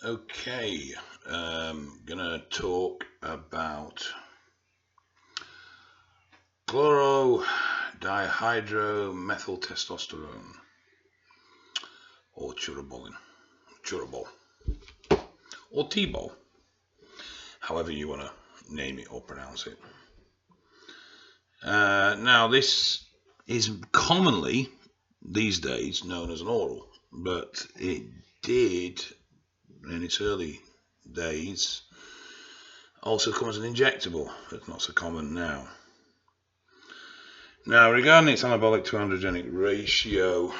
Okay, gonna talk about chloro-dihydromethyltestosterone, or turabol, or T-Bol, however you want to name it or pronounce it. Now, this is commonly these days known as an oral, but it did in its early days also come as an injectable. It's not so common now. Now, regarding its anabolic to androgenic ratio,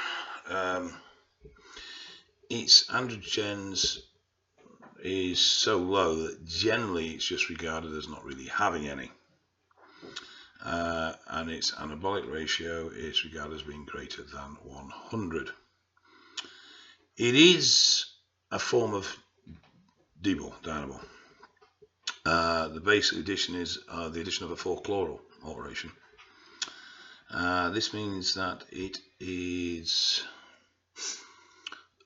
its androgens is so low that generally it's just regarded as not really having any. And its anabolic ratio is regarded as being greater than 100. It is a form of T-Bol, turinabol. The basic addition is the addition of a 4-chloral alteration. This means that it is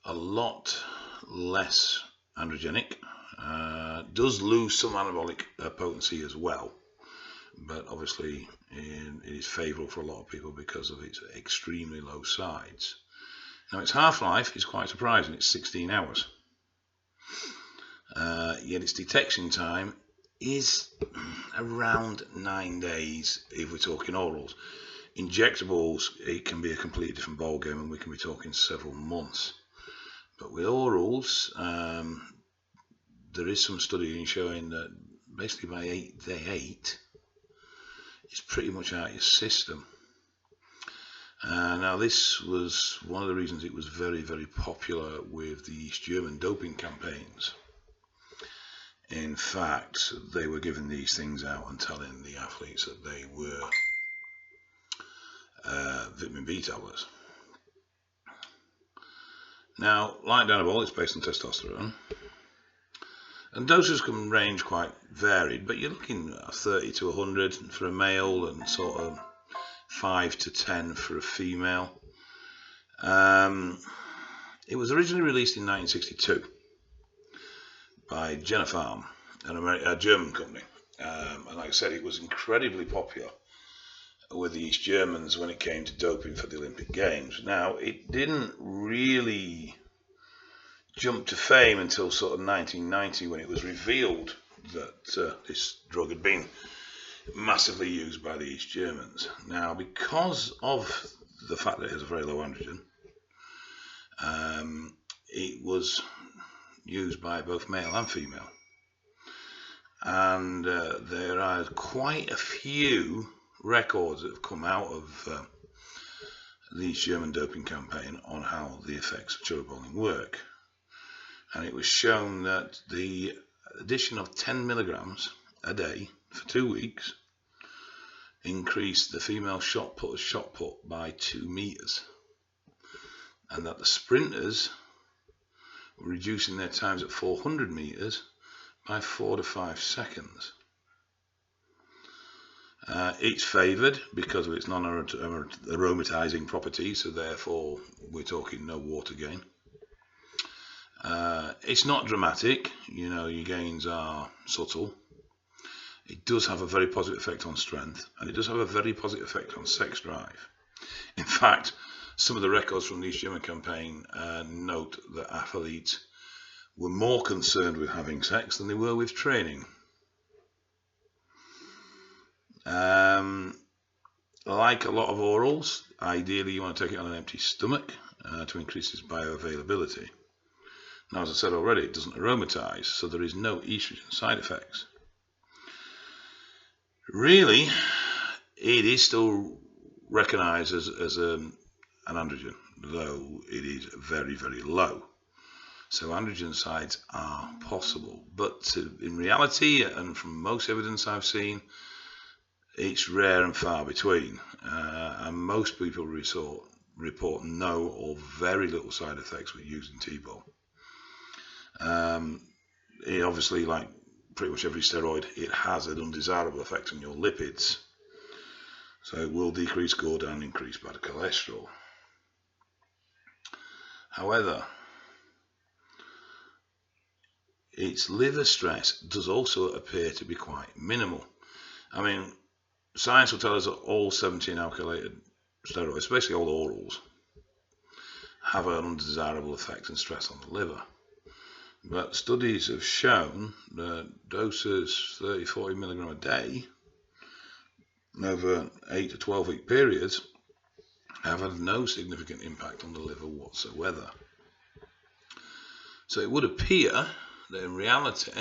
a lot less androgenic, does lose some anabolic potency as well, but obviously it is favourable for a lot of people because of its extremely low size. Now, its half-life is quite surprising. It's 16 hours. Yet its detection time is around 9 days if we're talking orals. Injectables, it can be a completely different ballgame, and we can be talking several months. But with orals, there is some studying showing that basically by day 8, it's pretty much out of your system. Now, this was one of the reasons it was very, very popular with the East German doping campaigns. In fact, they were giving these things out and telling the athletes that they were vitamin B tablets. Now, like turinabol, it's based on testosterone, and doses can range quite varied, but you're looking at 30 to 100 for a male and sort of 5 to 10 for a female. It was originally released in 1962 by Genopharm, a German company, and like I said, it was incredibly popular with the East Germans when it came to doping for the Olympic Games. Now, it didn't really jump to fame until sort of 1990, when it was revealed that this drug had been massively used by the East Germans. Now, because of the fact that it has a very low androgen, it was used by both male and female. And there are quite a few records that have come out of the East German doping campaign on how the effects of turinabol work. And it was shown that the addition of 10 milligrams a day for 2 weeks increased the female shot put by 2 meters, and that the sprinters were reducing their times at 400 meters by 4 to 5 seconds. It's favoured because of its non-aromatizing properties, so therefore we're talking no water gain. It's not dramatic, your gains are subtle. It does have a very positive effect on strength, and it does have a very positive effect on sex drive. In fact, some of the records from the East German campaign note that athletes were more concerned with having sex than they were with training. Like a lot of orals, ideally you want to take it on an empty stomach to increase its bioavailability. Now, as I said already, it doesn't aromatize, so there is no estrogen side effects. Really, it is still recognized as an androgen, though it is very, very low. So androgen sides are possible, but in reality, and from most evidence I've seen, it's rare and far between, and most people report no or very little side effects with using T-Bol. It obviously, like pretty much every steroid, it has an undesirable effect on your lipids, so it will decrease GORD and increase bad cholesterol. However, its liver stress does also appear to be quite minimal. I mean, science will tell us that all 17 alkylated steroids, especially all orals, have an undesirable effect and stress on the liver. But studies have shown that doses 30-40 milligram a day over 8 to 12 week periods have had no significant impact on the liver whatsoever. So it would appear that in reality,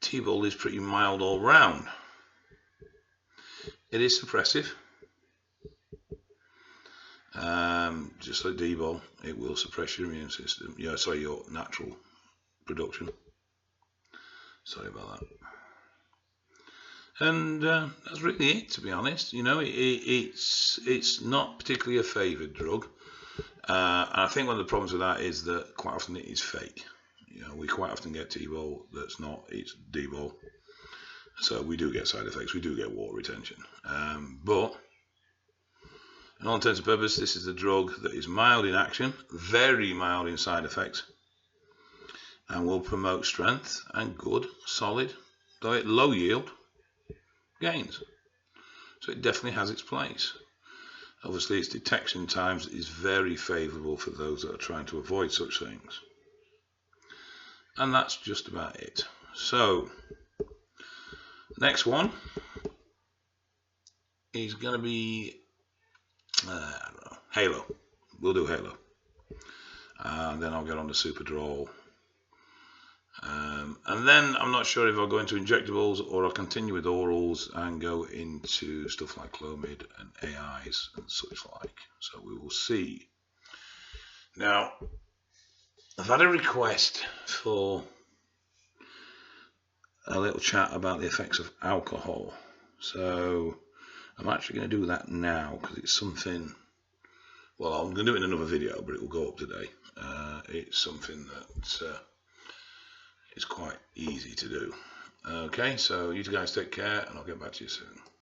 T-Bol is pretty mild all round. It is suppressive. Just like D-Bol, it will suppress your immune system. Your natural production. Sorry about that. And that's really it, to be honest. It's not particularly a favoured drug. And I think one of the problems with that is that quite often it is fake. We quite often get T-Bol that's not, it's D-Bol. So we do get side effects, we do get water retention. But in all intents and purposes, this is a drug that is mild in action, very mild in side effects, and will promote strength and good, solid, though at low yield, gains. So it definitely has its place. Obviously, its detection times is very favourable for those that are trying to avoid such things. And that's just about it. So, next one is going to be, I don't know, Halo. We'll do Halo. And then I'll get on to Superdrol. And then I'm not sure if I'll go into injectables or I'll continue with orals and go into stuff like Clomid and AIs and such like. So we will see. Now, I've had a request for a little chat about the effects of alcohol. So I'm actually going to do that now because it's something, well, I'm going to do it in another video, but it will go up today. It's something that it's quite easy to do. Okay, so you guys take care and I'll get back to you soon.